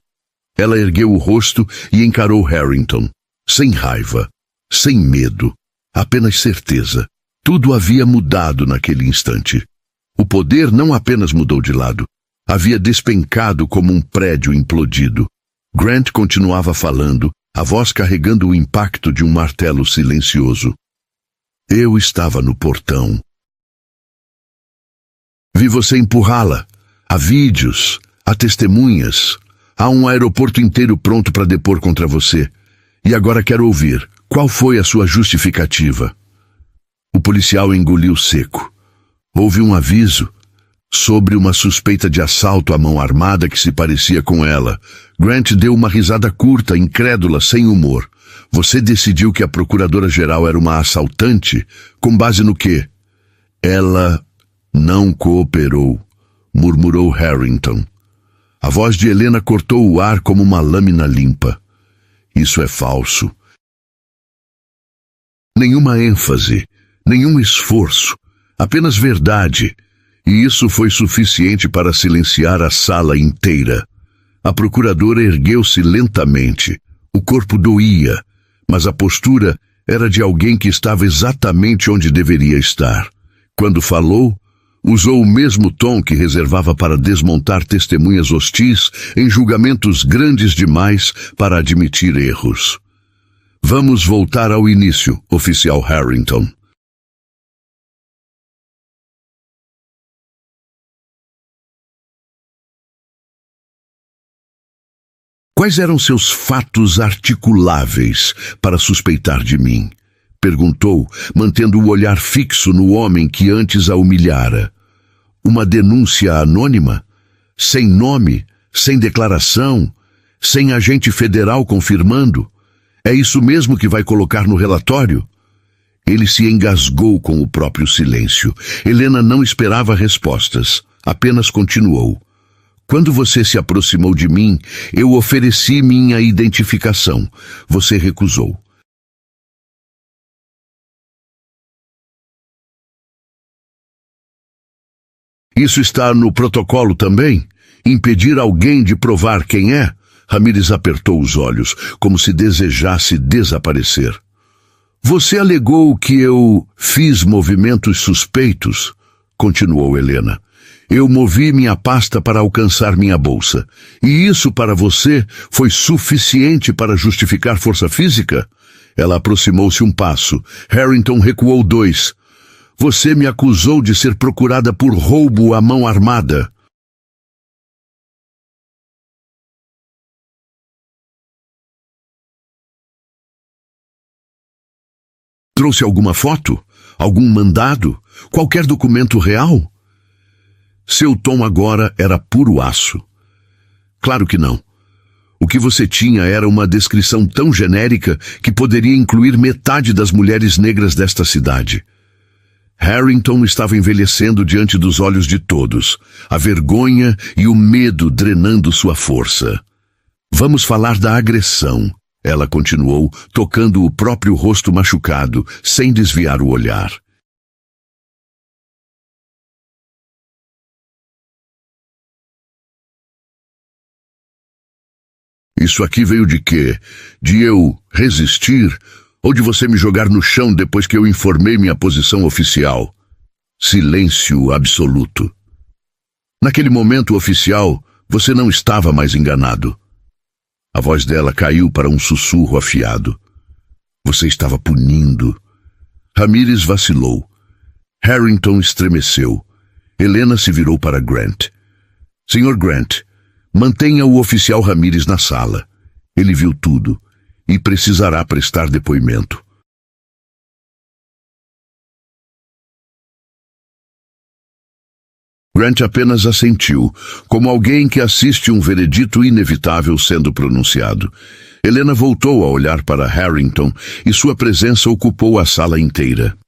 Ela ergueu o rosto e encarou Harrington, sem raiva, sem medo, apenas certeza. Tudo havia mudado naquele instante. O poder não apenas mudou de lado, havia despencado como um prédio implodido. Grant continuava falando, a voz carregando o impacto de um martelo silencioso. Eu estava no portão. Vi você empurrá-la. Há vídeos, há testemunhas. Há um aeroporto inteiro pronto para depor contra você. E agora quero ouvir. Qual foi a sua justificativa? O policial engoliu seco. Houve um aviso sobre uma suspeita de assalto à mão armada que se parecia com ela. Grant deu uma risada curta, incrédula, sem humor. Você decidiu que a procuradora-geral era uma assaltante? Com base no quê? Ela não cooperou, murmurou Harrington. A voz de Helena cortou o ar como uma lâmina limpa. Isso é falso. Nenhuma ênfase, nenhum esforço, apenas verdade. E isso foi suficiente para silenciar a sala inteira. A procuradora ergueu-se lentamente. O corpo doía, mas a postura era de alguém que estava exatamente onde deveria estar. Quando falou, Usou o mesmo tom que reservava para desmontar testemunhas hostis em julgamentos grandes demais para admitir erros. Vamos voltar ao início, oficial Harrington. Quais eram seus fatos articuláveis para suspeitar de mim? Perguntou, mantendo o olhar fixo no homem que antes a humilhara. Uma denúncia anônima? Sem nome, sem declaração, sem agente federal confirmando? É isso mesmo que vai colocar no relatório? Ele se engasgou com o próprio silêncio. Helena não esperava respostas, apenas continuou. Quando você se aproximou de mim, eu ofereci minha identificação. Você recusou. Isso está no protocolo também? Impedir alguém de provar quem é? Ramírez apertou os olhos, como se desejasse desaparecer. Você alegou que eu fiz movimentos suspeitos? Continuou Helena. Eu movi minha pasta para alcançar minha bolsa. E isso para você foi suficiente para justificar força física? Ela aproximou-se um passo. Harrington recuou 2. Você me acusou de ser procurada por roubo à mão armada. Trouxe alguma foto? Algum mandado? Qualquer documento real? Seu tom agora era puro aço. Claro que não. O que você tinha era uma descrição tão genérica que poderia incluir metade das mulheres negras desta cidade. Harrington estava envelhecendo diante dos olhos de todos, a vergonha e o medo drenando sua força. Vamos falar da agressão, ela continuou, tocando o próprio rosto machucado, sem desviar o olhar. Isso aqui veio de quê? De eu resistir? Ou de você me jogar no chão depois que eu informei minha posição oficial? Silêncio absoluto. Naquele momento oficial, você não estava mais enganado. A voz dela caiu para um sussurro afiado. Você estava punindo. Ramírez vacilou. Harrington estremeceu. Helena se virou para Grant. Sr. Grant, mantenha o oficial Ramírez na sala. Ele viu tudo e precisará prestar depoimento. Grant apenas assentiu, como alguém que assiste um veredito inevitável sendo pronunciado. Helena voltou a olhar para Harrington e sua presença ocupou a sala inteira.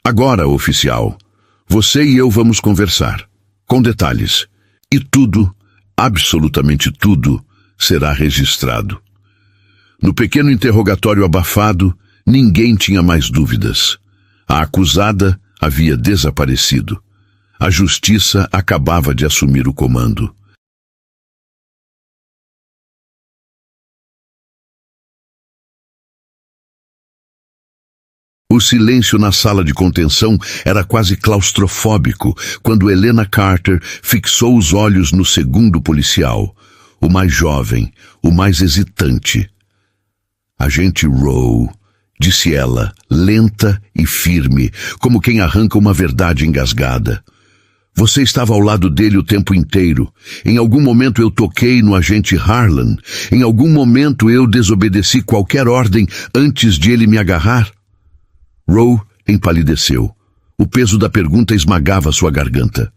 Agora, oficial, você e eu vamos conversar, com detalhes. E tudo, absolutamente tudo, será registrado. No pequeno interrogatório abafado, ninguém tinha mais dúvidas. A acusada havia desaparecido. A justiça acabava de assumir o comando. O silêncio na sala de contenção era quase claustrofóbico quando Helena Carter fixou os olhos no segundo policial, o mais jovem, o mais hesitante. Agente Rowe, disse ela, lenta e firme, como quem arranca uma verdade engasgada. Você estava ao lado dele o tempo inteiro. Em algum momento eu toquei no agente Harlan. Em algum momento eu desobedeci qualquer ordem antes de ele me agarrar. Rowe empalideceu. O peso da pergunta esmagava sua garganta.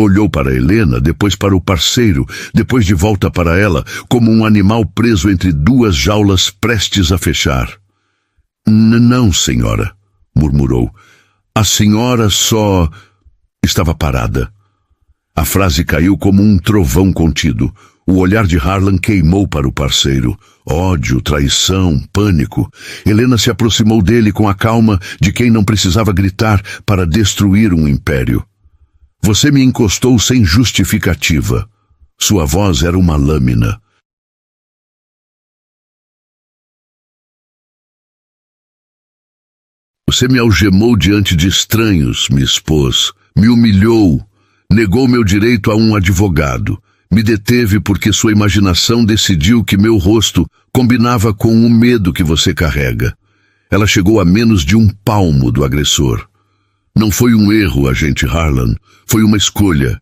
Olhou para Helena, depois para o parceiro, depois de volta para ela, como um animal preso entre duas jaulas prestes a fechar. Não, senhora, murmurou. A senhora só... Estava parada. A frase caiu como um trovão contido. O olhar de Harlan queimou para o parceiro. Ódio, traição, pânico. Helena se aproximou dele com a calma de quem não precisava gritar para destruir um império. Você me encostou sem justificativa. Sua voz era uma lâmina. Você me algemou diante de estranhos, me expôs, me humilhou, negou meu direito a um advogado, me deteve porque sua imaginação decidiu que meu rosto combinava com o medo que você carrega. Ela chegou a menos de um palmo do agressor. Não foi um erro, agente Harlan, foi uma escolha.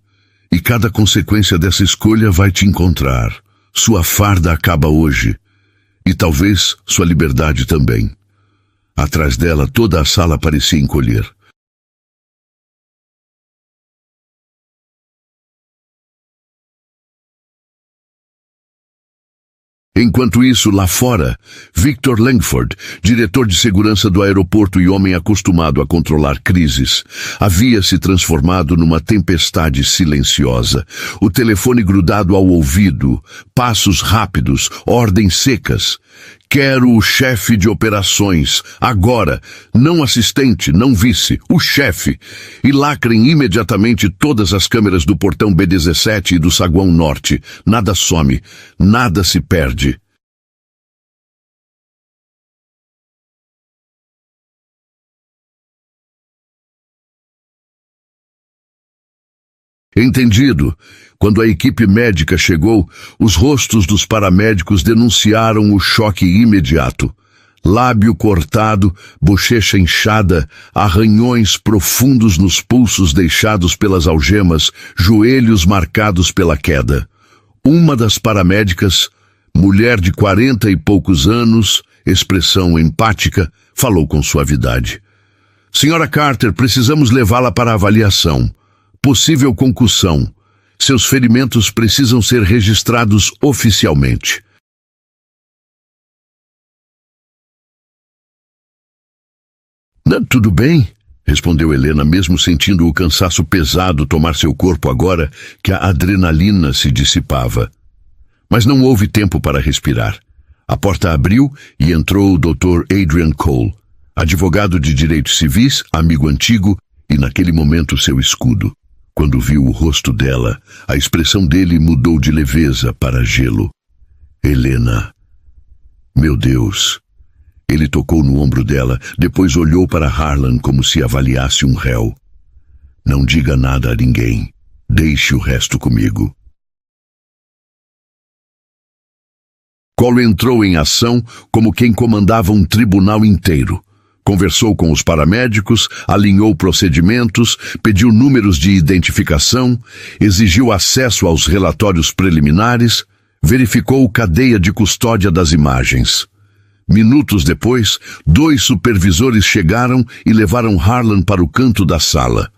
E cada consequência dessa escolha vai te encontrar. Sua farda acaba hoje. E talvez sua liberdade também. Atrás dela, toda a sala parecia encolher. Enquanto isso, lá fora, Victor Langford, diretor de segurança do aeroporto e homem acostumado a controlar crises, havia se transformado numa tempestade silenciosa. O telefone grudado ao ouvido, passos rápidos, ordens secas. Quero o chefe de operações, agora, não assistente, não vice, o chefe. E lacrem imediatamente todas as câmeras do portão B-17 e do saguão norte. Nada some, nada se perde. Entendido. Quando a equipe médica chegou, os rostos dos paramédicos denunciaram o choque imediato. Lábio cortado, bochecha inchada, arranhões profundos nos pulsos deixados pelas algemas, joelhos marcados pela queda. Uma das paramédicas, mulher de 40 e poucos anos, expressão empática, falou com suavidade. Senhora Carter, precisamos levá-la para avaliação. Possível concussão. Seus ferimentos precisam ser registrados oficialmente. Tudo bem, respondeu Helena, mesmo sentindo o cansaço pesado tomar seu corpo agora que a adrenalina se dissipava. Mas não houve tempo para respirar. A porta abriu e entrou o Dr. Adrian Cole, advogado de direitos civis, amigo antigo e naquele momento seu escudo. Quando viu o rosto dela, a expressão dele mudou de leveza para gelo. Helena. Meu Deus. Ele tocou no ombro dela, depois olhou para Harlan como se avaliasse um réu. Não diga nada a ninguém. Deixe o resto comigo. Cole entrou em ação como quem comandava um tribunal inteiro. Conversou com os paramédicos, alinhou procedimentos, pediu números de identificação, exigiu acesso aos relatórios preliminares, verificou cadeia de custódia das imagens. Minutos depois, 2 supervisores chegaram e levaram Harlan para o canto da sala.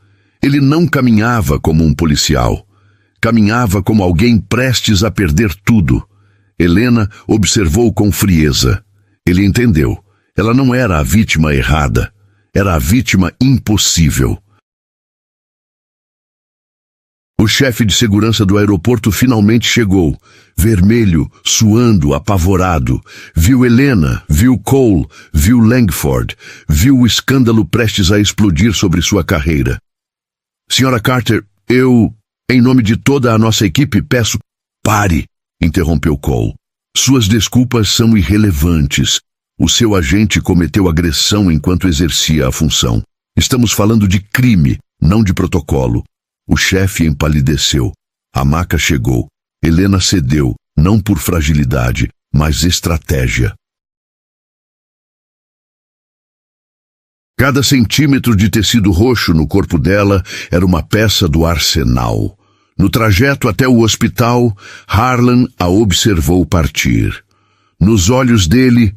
Ele não caminhava como um policial. Caminhava como alguém prestes a perder tudo. Helena observou com frieza. Ele entendeu. Ela não era a vítima errada, era a vítima impossível. O chefe de segurança do aeroporto finalmente chegou, vermelho, suando, apavorado. Viu Helena, viu Cole, viu Langford, viu o escândalo prestes a explodir sobre sua carreira. Senhora Carter, eu, em nome de toda a nossa equipe, peço... Pare, interrompeu Cole. Suas desculpas são irrelevantes. O seu agente cometeu agressão enquanto exercia a função. Estamos falando de crime, não de protocolo. O chefe empalideceu. A maca chegou. Helena cedeu, não por fragilidade, mas estratégia. Cada centímetro de tecido roxo no corpo dela era uma peça do arsenal. No trajeto até o hospital, Harlan a observou partir. Nos olhos dele,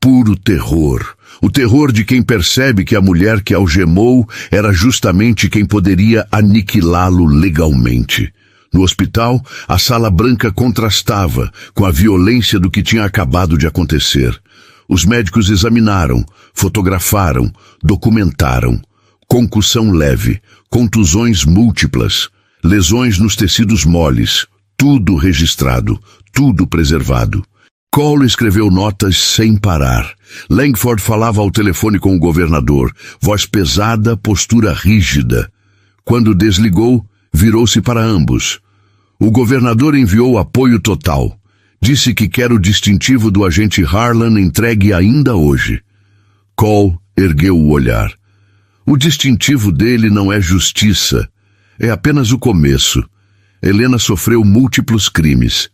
puro terror. O terror de quem percebe que a mulher que algemou era justamente quem poderia aniquilá-lo legalmente. No hospital, a sala branca contrastava com a violência do que tinha acabado de acontecer. Os médicos examinaram, fotografaram, documentaram. Concussão leve, contusões múltiplas, lesões nos tecidos moles, tudo registrado, tudo preservado. Cole escreveu notas sem parar. Langford falava ao telefone com o governador, voz pesada, postura rígida. Quando desligou, virou-se para ambos. O governador enviou apoio total. Disse que quer o distintivo do agente Harlan entregue ainda hoje. Cole Ergueu o olhar. O distintivo dele não é justiça. É apenas o começo. Helena sofreu múltiplos crimes.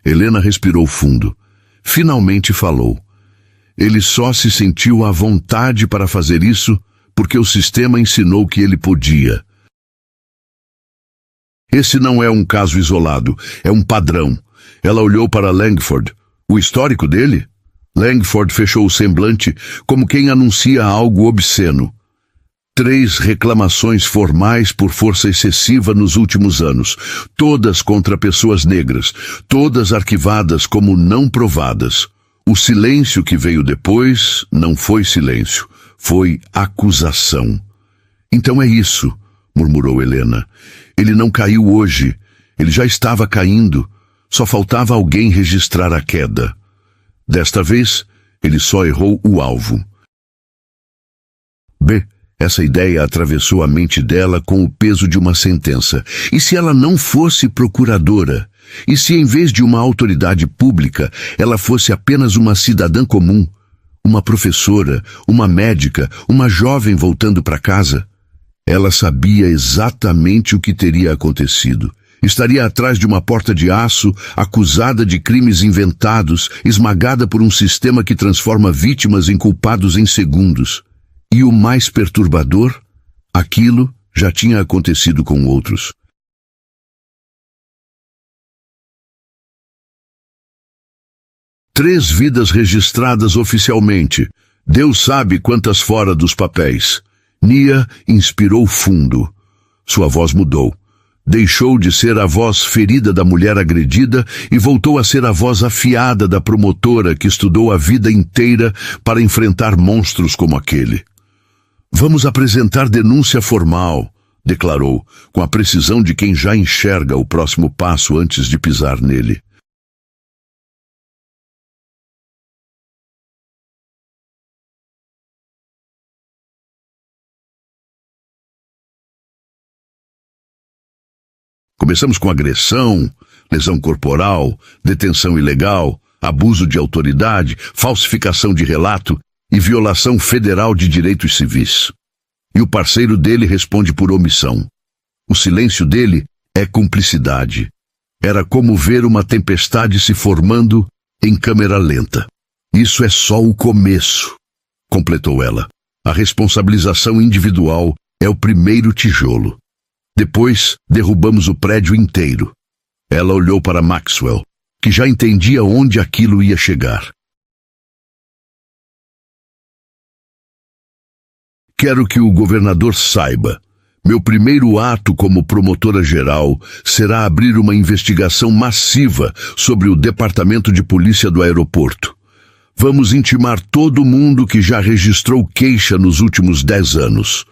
Helena respirou fundo. Finalmente falou. Ele só se sentiu à vontade para fazer isso porque o sistema ensinou que ele podia. Esse não é um caso isolado, é um padrão. Ela olhou para Langford. O histórico dele? Langford fechou o semblante como quem anuncia algo obsceno. 3 reclamações formais por força excessiva nos últimos anos, todas contra pessoas negras, todas arquivadas como não provadas. O silêncio que veio depois não foi silêncio, foi acusação. Então é isso, murmurou Helena. Ele não caiu hoje, ele já estava caindo, só faltava alguém registrar a queda. Desta vez, ele só errou o alvo. Essa ideia atravessou a mente dela com o peso de uma sentença. E se ela não fosse procuradora? E se, em vez de uma autoridade pública, ela fosse apenas uma cidadã comum? Uma professora, uma médica, uma jovem voltando para casa? Ela sabia exatamente o que teria acontecido. Estaria atrás de uma porta de aço, acusada de crimes inventados, esmagada por um sistema que transforma vítimas em culpados em segundos. E o mais perturbador, aquilo já tinha acontecido com outros. Três vidas registradas oficialmente. Deus sabe quantas fora dos papéis. Nia inspirou fundo. Sua voz mudou. Deixou de ser a voz ferida da mulher agredida e voltou a ser a voz afiada da promotora que estudou a vida inteira para enfrentar monstros como aquele. Vamos apresentar denúncia formal, declarou, com a precisão de quem já enxerga o próximo passo antes de pisar nele. Começamos com agressão, lesão corporal, detenção ilegal, abuso de autoridade, falsificação de relato e violação federal de direitos civis. E o parceiro dele responde por omissão. O silêncio dele é cumplicidade. Era como ver uma tempestade se formando em câmera lenta. Isso é só o começo, completou ela. A responsabilização individual é o primeiro tijolo. Depois, derrubamos o prédio inteiro. Ela olhou para Maxwell, que já entendia onde aquilo ia chegar. Quero que o governador saiba. Meu primeiro ato como promotora-geral será abrir uma investigação massiva sobre o Departamento de Polícia do aeroporto. Vamos intimar todo mundo que já registrou queixa nos últimos 10 anos.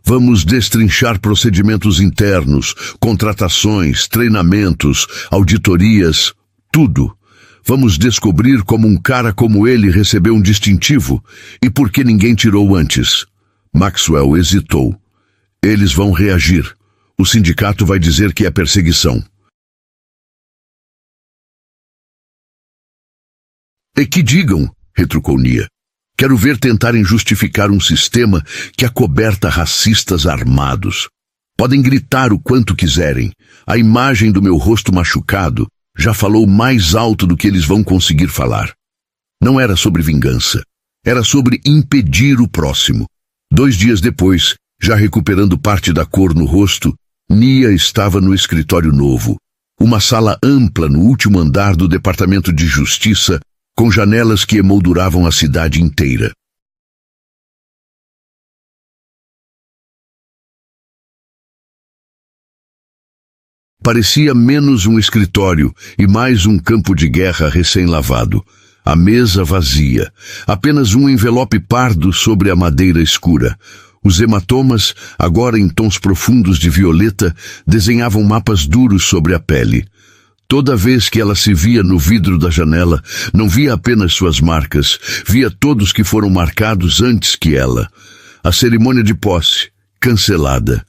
Vamos destrinchar procedimentos internos, contratações, treinamentos, auditorias, tudo. Vamos descobrir como um cara como ele recebeu um distintivo e por que ninguém tirou antes. Maxwell hesitou. Eles vão reagir. O sindicato vai dizer que é perseguição. E que digam, retrucou Nia. Quero ver tentarem justificar um sistema que acoberta racistas armados. Podem gritar o quanto quiserem. A imagem do meu rosto machucado já falou mais alto do que eles vão conseguir falar. Não era sobre vingança. Era sobre impedir o próximo. 2 dias depois, já recuperando parte da cor no rosto, Nia estava no escritório novo. Uma sala ampla no último andar do Departamento de Justiça, com janelas que emolduravam a cidade inteira. Parecia menos um escritório e mais um campo de guerra recém-lavado. A mesa vazia, apenas um envelope pardo sobre a madeira escura. Os hematomas, agora em tons profundos de violeta, desenhavam mapas duros sobre a pele. Toda vez que ela se via no vidro da janela, não via apenas suas marcas, via todos que foram marcados antes que ela. A cerimônia de posse, cancelada.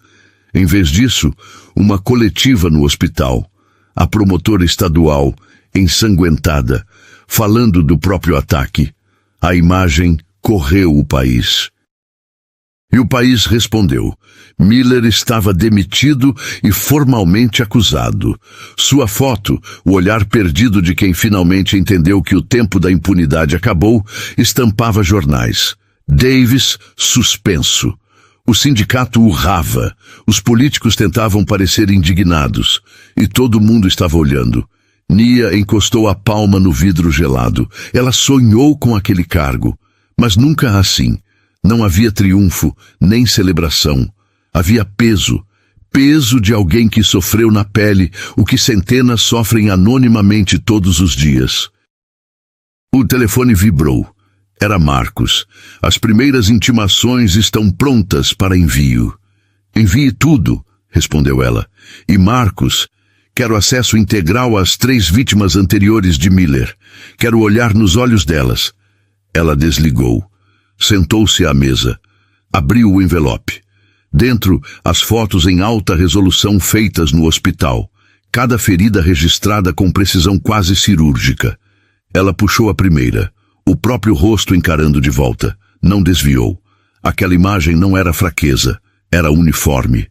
Em vez disso, uma coletiva no hospital. A promotora estadual, ensanguentada, falando do próprio ataque. A imagem correu o país. E o país respondeu. Miller estava demitido e formalmente acusado. Sua foto, o olhar perdido de quem finalmente entendeu que o tempo da impunidade acabou, estampava jornais. Davis suspenso. O sindicato urrava. Os políticos tentavam parecer indignados. E todo mundo estava olhando. Nia encostou a palma no vidro gelado. Ela sonhou com aquele cargo. Mas nunca assim. Não havia triunfo, nem celebração. Havia peso. Peso de alguém que sofreu na pele o que centenas sofrem anonimamente todos os dias. O telefone vibrou. Era Marcos. As primeiras intimações estão prontas para envio. Envie tudo, respondeu ela. E Marcos, quero acesso integral às 3 vítimas anteriores de Miller. Quero olhar nos olhos delas. Ela desligou. Sentou-se à mesa. Abriu o envelope. Dentro, as fotos em alta resolução feitas no hospital. Cada ferida registrada com precisão quase cirúrgica. Ela puxou a primeira. O próprio rosto encarando de volta. Não desviou. Aquela imagem não era fraqueza. Era uniforme.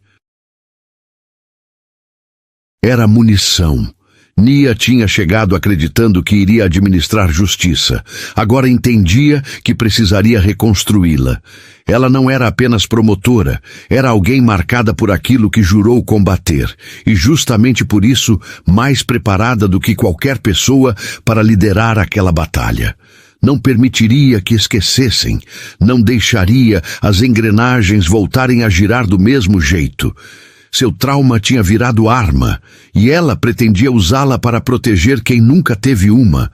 Era munição. Nia tinha chegado acreditando que iria administrar justiça. Agora entendia que precisaria reconstruí-la. Ela não era apenas promotora, era alguém marcada por aquilo que jurou combater, e justamente por isso mais preparada do que qualquer pessoa para liderar aquela batalha. Não permitiria que esquecessem, não deixaria as engrenagens voltarem a girar do mesmo jeito. Seu trauma tinha virado arma, e ela pretendia usá-la para proteger quem nunca teve uma.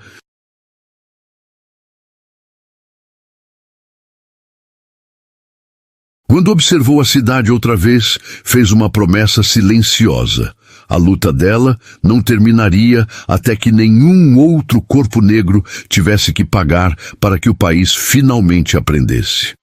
Quando observou a cidade outra vez, fez uma promessa silenciosa. A luta dela não terminaria até que nenhum outro corpo negro tivesse que pagar para que o país finalmente aprendesse.